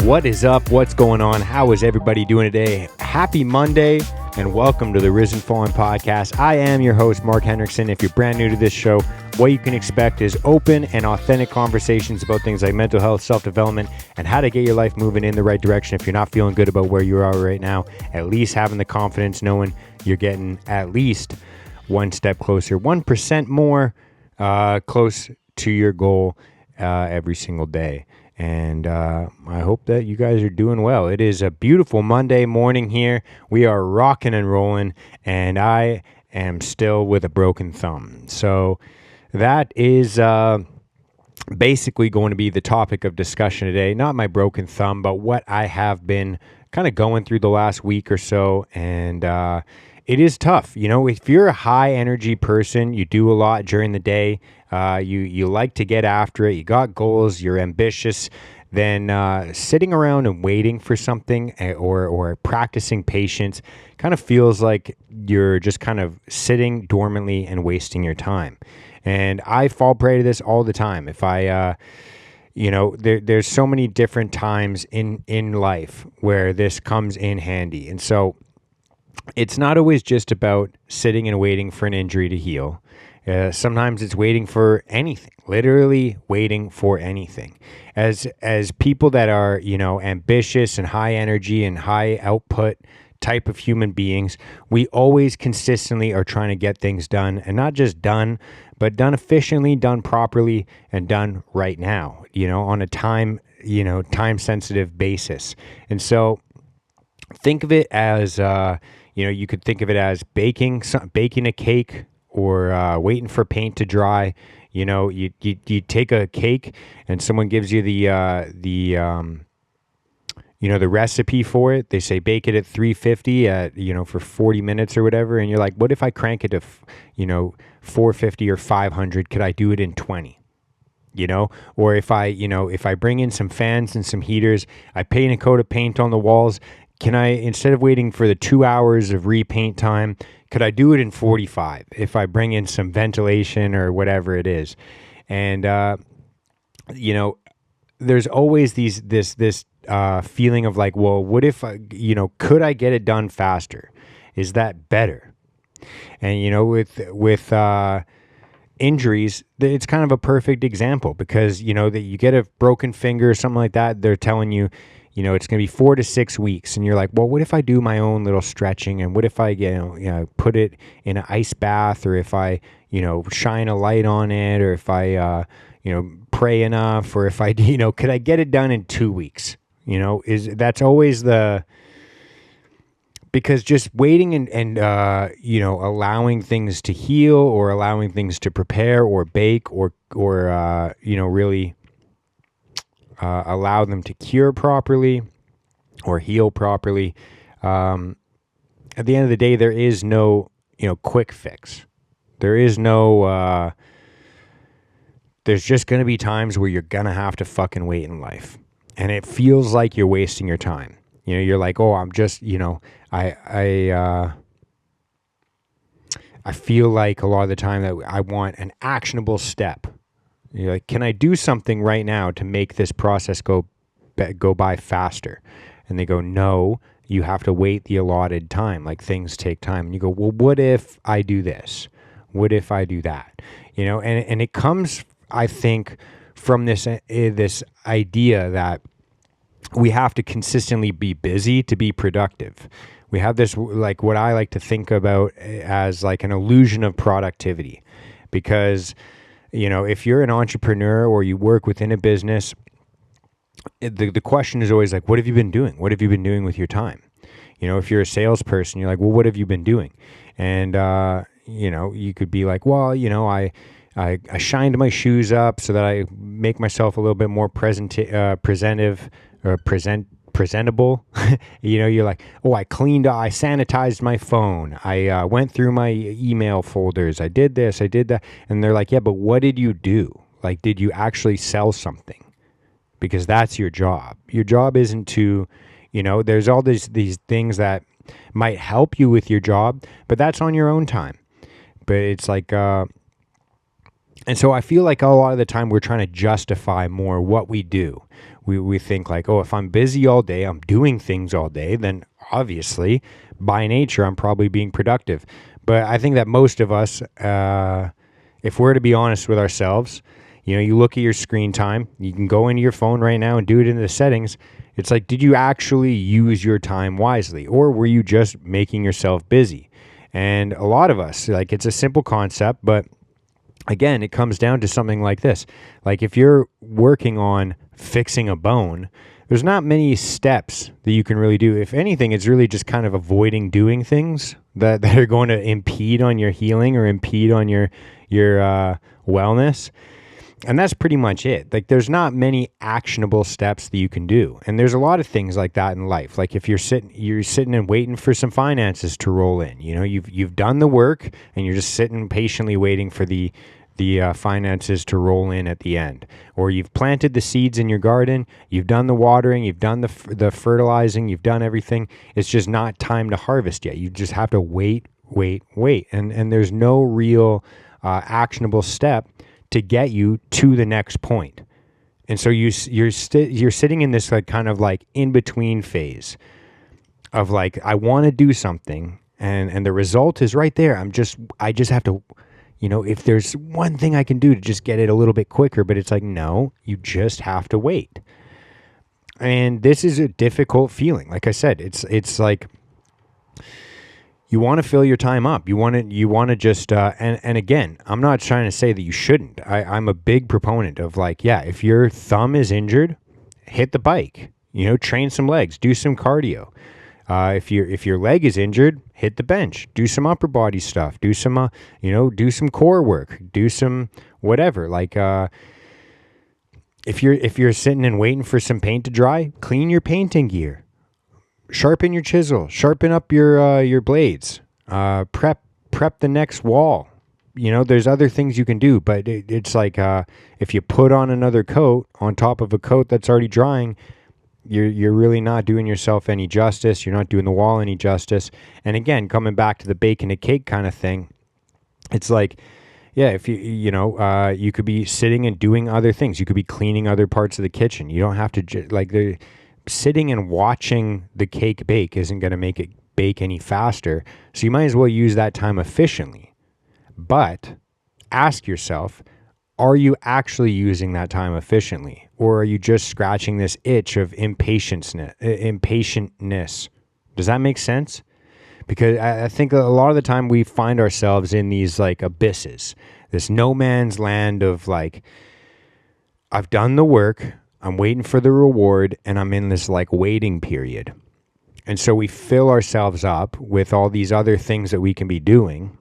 What is up? What's going on? How is everybody doing today? Happy Monday and welcome to the Risen Fallen podcast. I am your host, Mark Hendrickson. If you're brand new to this show, what you can expect is open and authentic conversations about things like mental health, self-development, and how to get your life moving in the right direction. If you're not feeling good about where you are right now, at least having the confidence knowing you're getting at least one step closer, 1% more close to your goal every single day. And I hope that you guys are doing well. It is a beautiful Monday morning here. We are rocking and rolling, and I am still with a broken thumb. So that is basically going to be the topic of discussion today. Not my broken thumb, but what I have been kind of going through the last week or so. And it is tough. You know, if you're a high energy person, you do a lot during the day. You like to get after it. You got goals. You're ambitious. Then sitting around and waiting for something or practicing patience kind of feels like you're just kind of sitting dormantly and wasting your time. And I fall prey to this all the time. If I, there's so many different times in life where this comes in handy. And so it's not always just about sitting and waiting for an injury to heal. Sometimes it's waiting for anything, literally waiting for anything. As people that are, ambitious and high energy and high output type of human beings, we always consistently are trying to get things done, and not just done, but done efficiently, done properly, and done right now, on a time sensitive basis. And so think of it as, you could think of it as baking a cake or waiting for paint to dry. You take a cake and someone gives you the recipe for it. They say bake it at 350 for 40 minutes or whatever. And you're like, what if I crank it to 450 or 500? Could I do it in 20? Or if I bring in some fans and some heaters, I paint a coat of paint on the walls. Can I, instead of waiting for the 2 hours of repaint time, could I do it in 45 if I bring in some ventilation or whatever it is? And, there's always this feeling of like, well, what if, could I get it done faster? Is that better? And, with injuries, it's kind of a perfect example because, that you get a broken finger or something like that, they're telling you, it's going to be 4 to 6 weeks. And you're like, well, what if I do my own little stretching? And what if I, put it in an ice bath, or if I, shine a light on it, or if I, pray enough, or if I, could I get it done in 2 weeks? That's always because just waiting and allowing things to heal, or allowing things to prepare or bake or really allow them to cure properly or heal properly. At the end of the day, there is no, quick fix. There is no, there's just going to be times where you're going to have to fucking wait in life. And it feels like you're wasting your time. You're like, oh, I'm just, I feel like a lot of the time that I want an actionable step. You're like, can I do something right now to make this process go by faster? And they go, no, you have to wait the allotted time. Like, things take time. And you go, well, what if I do this? What if I do that? And it comes, I think, from this idea that we have to consistently be busy to be productive. We have this, like, what I like to think about as like an illusion of productivity, because if you're an entrepreneur or you work within a business, the question is always like, what have you been doing? What have you been doing with your time? If you're a salesperson, you're like, well, what have you been doing? And, you could be like, well, I shined my shoes up so that I make myself a little bit more presentable. You're like, oh, I sanitized my phone. I went through my email folders. I did this, I did that. And they're like, yeah, but what did you do? Like, did you actually sell something? Because that's your job. Your job isn't to, there's all these things that might help you with your job, but that's on your own time. But it's like, and so I feel like a lot of the time we're trying to justify more what we do. we think like, oh, if I'm busy all day, I'm doing things all day, then obviously by nature I'm probably being productive. But I think that most of us, if we're to be honest with ourselves, you look at your screen time, you can go into your phone right now and do it into the settings. It's like, did you actually use your time wisely, or were you just making yourself busy? And a lot of us, like, it's a simple concept, but again, it comes down to something like this. Like, if you're working on fixing a bone, there's not many steps that you can really do. If anything, it's really just kind of avoiding doing things that are going to impede on your healing or impede on your wellness. And that's pretty much it. Like, there's not many actionable steps that you can do. And there's a lot of things like that in life. Like, if you're sitting and waiting for some finances to roll in, you've done the work and you're just sitting patiently waiting for the finances to roll in at the end. Or you've planted the seeds in your garden, you've done the watering, you've done the fertilizing, you've done everything. It's just not time to harvest yet. You just have to wait. And there's no real actionable step to get you to the next point. And so you're sitting in this like kind of like in between phase of like, I want to do something and the result is right there. I just have to, if there's one thing I can do to just get it a little bit quicker, but it's like, no, you just have to wait. And this is a difficult feeling. Like I said, it's like, you want to fill your time up. You want to just, and again, I'm not trying to say that you shouldn't. I'm a big proponent of like, yeah, if your thumb is injured, hit the bike, train some legs, do some cardio. If your leg is injured, hit the bench, do some upper body stuff, do some, do some core work, do some whatever. Like, if you're sitting and waiting for some paint to dry, clean your painting gear. Sharpen your chisel, sharpen up your blades, prep the next wall. There's other things you can do, but it's like if you put on another coat on top of a coat that's already drying, you're really not doing yourself any justice. You're not doing the wall any justice. And again, coming back to the bake and a cake kind of thing, it's like, yeah, if you could be sitting and doing other things. You could be cleaning other parts of the kitchen. You don't have to sitting and watching the cake bake isn't going to make it bake any faster. So you might as well use that time efficiently. But ask yourself, are you actually using that time efficiently? Or are you just scratching this itch of impatientness? Does that make sense? Because I think a lot of the time we find ourselves in these like abysses, this no man's land of like, I've done the work, I'm waiting for the reward, and I'm in this like waiting period. And so we fill ourselves up with all these other things that we can be doing.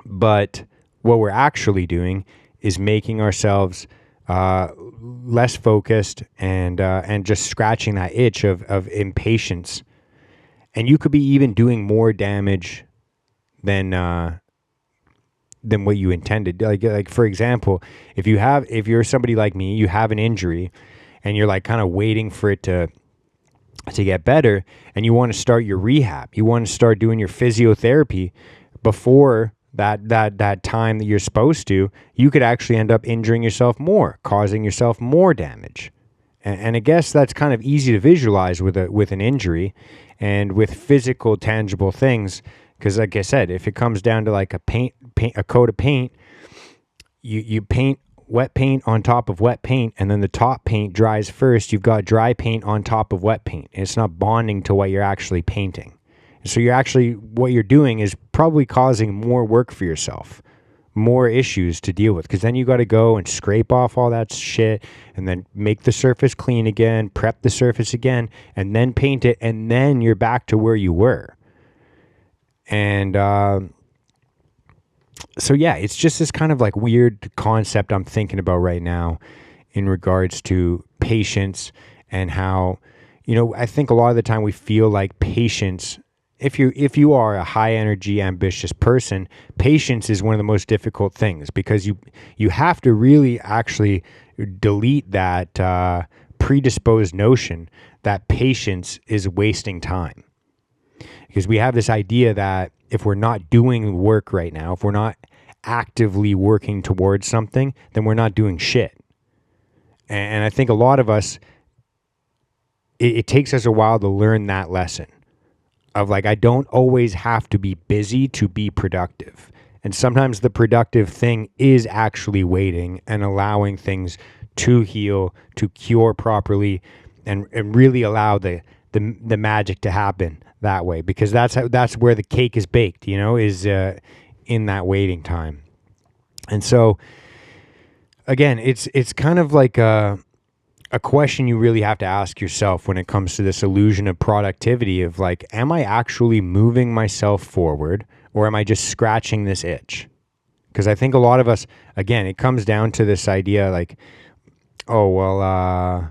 But what we're actually doing is making ourselves less focused and just scratching that itch of impatience. And you could be even doing more damage than what you intended. Like for example, if you're somebody like me, you have an injury and you're like kind of waiting for it to get better, and you want to start your rehab, you want to start doing your physiotherapy before that time that you're supposed to, you could actually end up injuring yourself more, causing yourself more damage. And I guess that's kind of easy to visualize with an injury and with physical, tangible things. Because like I said, if it comes down to like a coat of paint, you paint wet paint on top of wet paint, and then the top paint dries first. You've got dry paint on top of wet paint. It's not bonding to what you're actually painting. So what you're doing is probably causing more work for yourself, more issues to deal with, because then you got to go and scrape off all that shit and then make the surface clean again, prep the surface again, and then paint it, and then you're back to where you were. And so yeah, it's just this kind of like weird concept I'm thinking about right now in regards to patience, and how, I think a lot of the time we feel like patience, if you are a high energy, ambitious person, patience is one of the most difficult things, because you have to really actually delete that predisposed notion that patience is wasting time. Because we have this idea that if we're not doing work right now, if we're not actively working towards something, then we're not doing shit. And I think a lot of us it takes us a while to learn that lesson of like, I don't always have to be busy to be productive. And sometimes the productive thing is actually waiting and allowing things to heal, to cure properly, and really allow the magic to happen that way, because that's where the cake is baked, is in that waiting time. And so again, it's kind of like a question you really have to ask yourself when it comes to this illusion of productivity of like, am I actually moving myself forward, or am I just scratching this itch? Because I think a lot of us, again, it comes down to this idea like, oh, well,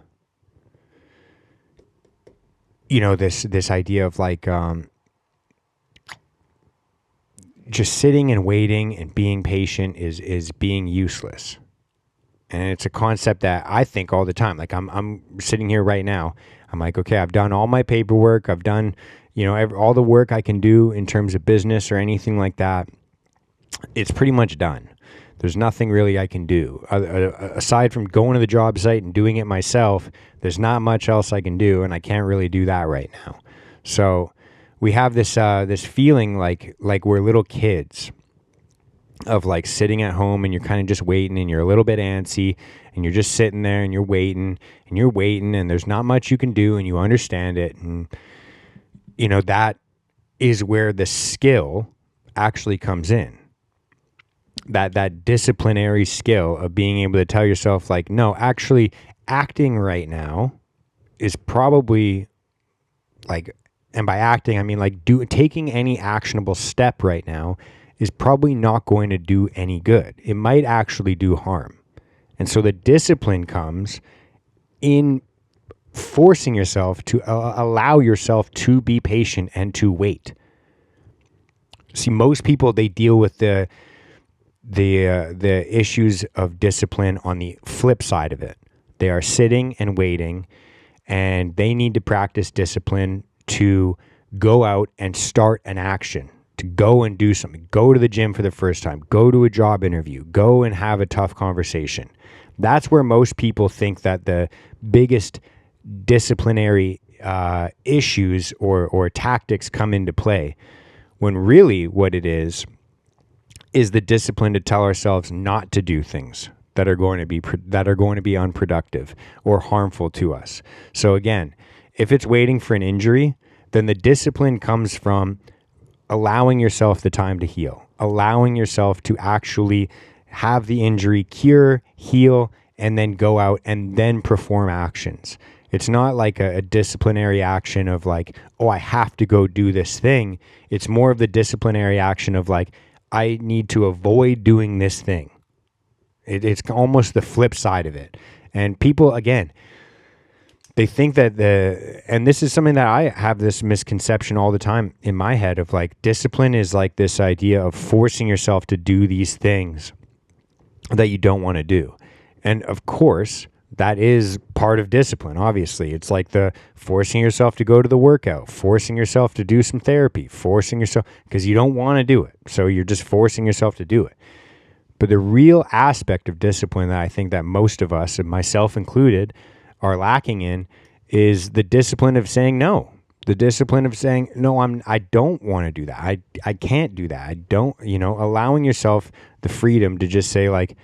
this idea of like just sitting and waiting and being patient is being useless. And it's a concept that I think all the time. Like I'm sitting here right now. I'm like, okay, I've done all my paperwork. I've done, all the work I can do in terms of business or anything like that. It's pretty much done. There's nothing really I can do. Aside from going to the job site and doing it myself, there's not much else I can do, and I can't really do that right now. So we have this feeling like we're little kids, of like sitting at home and you're kind of just waiting and you're a little bit antsy and you're just sitting there and you're waiting and there's not much you can do and you understand it. And, that is where the skill actually comes in. That disciplinary skill of being able to tell yourself like, no, actually acting right now is probably like, and by acting, I mean like taking any actionable step right now is probably not going to do any good. It might actually do harm. And so the discipline comes in forcing yourself to allow yourself to be patient and to wait. See, most people, they deal with the issues of discipline on the flip side of it. They are sitting and waiting, and they need to practice discipline to go out and start an action, to go and do something, go to the gym for the first time, go to a job interview, go and have a tough conversation. That's where most people think that the biggest disciplinary issues or tactics come into play, when really what it is the discipline to tell ourselves not to do things that are going to be unproductive or harmful to us. So again, if it's waiting for an injury, then the discipline comes from allowing yourself the time to heal, allowing yourself to actually have the injury cure, heal, and then go out and then perform actions. It's not like a disciplinary action of like, oh, I have to go do this thing. It's more of the disciplinary action of like, I need to avoid doing this thing. It's almost the flip side of it. And people, again, they think that and this is something that I have this misconception all the time in my head of like, discipline is like this idea of forcing yourself to do these things that you don't want to do. And of course, that is part of discipline. Obviously, it's like the forcing yourself to go to the workout, forcing yourself to do some therapy, forcing yourself because you don't want to do it. So you're just forcing yourself to do it. But the real aspect of discipline that I think that most of us, and myself included, are lacking in is the discipline of saying no. The discipline of saying, no, I don't want to do that. I can't do that. I don't, allowing yourself the freedom to just say like,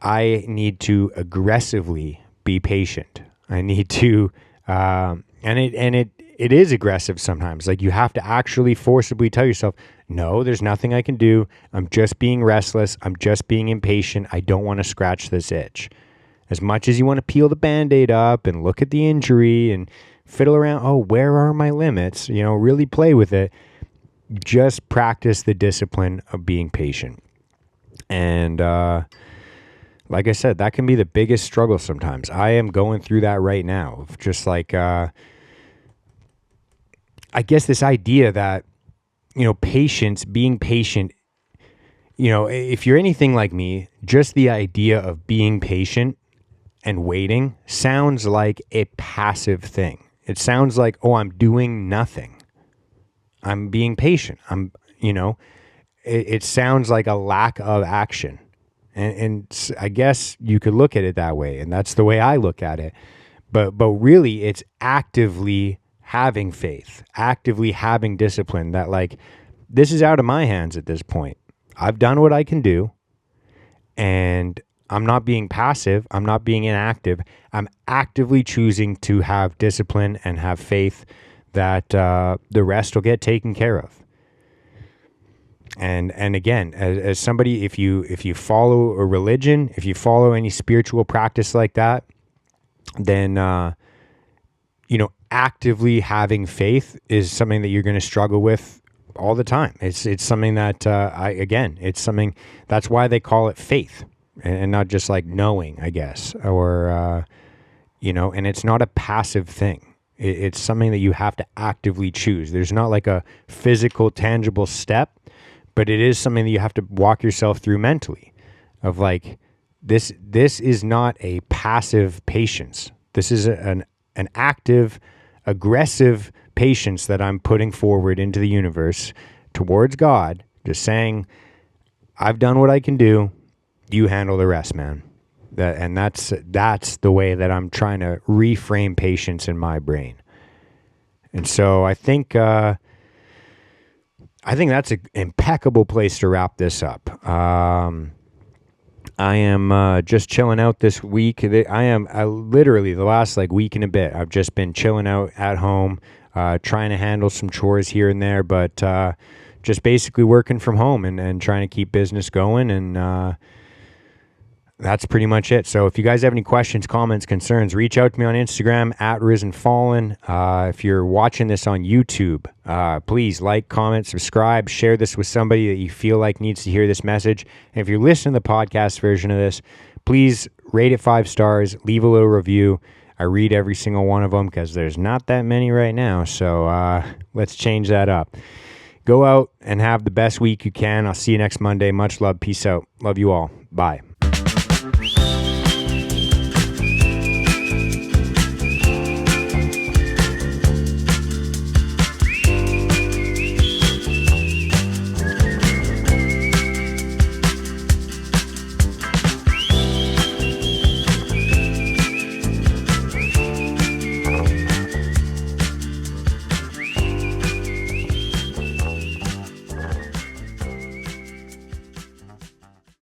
I need to aggressively be patient. I need to, and it is aggressive sometimes. Like you have to actually forcibly tell yourself, no, there's nothing I can do. I'm just being restless. I'm just being impatient. I don't want to scratch this itch. As much as you want to peel the Band-Aid up and look at the injury and fiddle around, oh, where are my limits? Really play with it. Just practice the discipline of being patient. And like I said, that can be the biggest struggle sometimes. I am going through that right now. Just like, I guess this idea that, patience, being patient, if you're anything like me, just the idea of being patient and waiting sounds like a passive thing. It sounds like, oh, I'm doing nothing. I'm being patient. It sounds like a lack of action. And I guess you could look at it that way. And that's the way I look at it. But really, it's actively having faith, actively having discipline, that like, this is out of my hands at this point. I've done what I can do, and I'm not being passive. I'm not being inactive. I'm actively choosing to have discipline and have faith that the rest will get taken care of. And again, as somebody, if you follow a religion, if you follow any spiritual practice like that, then actively having faith is something that you're going to struggle with all the time. It's something that it's something, that's why they call it faith, and not just like knowing, I guess, or and it's not a passive thing. It's something that you have to actively choose. There's not like a physical, tangible step, but it is something that you have to walk yourself through mentally, of like, this is not a passive patience. This is an active, aggressive patience that I'm putting forward into the universe towards God, just saying, I've done what I can do. You handle the rest, man. That's the way that I'm trying to reframe patience in my brain. And so I think that's an impeccable place to wrap this up. I am just chilling out this week. I literally the last like week and a bit, I've just been chilling out at home, trying to handle some chores here and there, but just basically working from home and trying to keep business going. And that's pretty much it. So if you guys have any questions, comments, concerns, reach out to me on Instagram at RisenFallen. If you're watching this on YouTube, please like, comment, subscribe, share this with somebody that you feel like needs to hear this message. And if you're listening to the podcast version of this, please rate it 5 stars, leave a little review. I read every single one of them because there's not that many right now. So let's change that up. Go out and have the best week you can. I'll see you next Monday. Much love. Peace out. Love you all. Bye.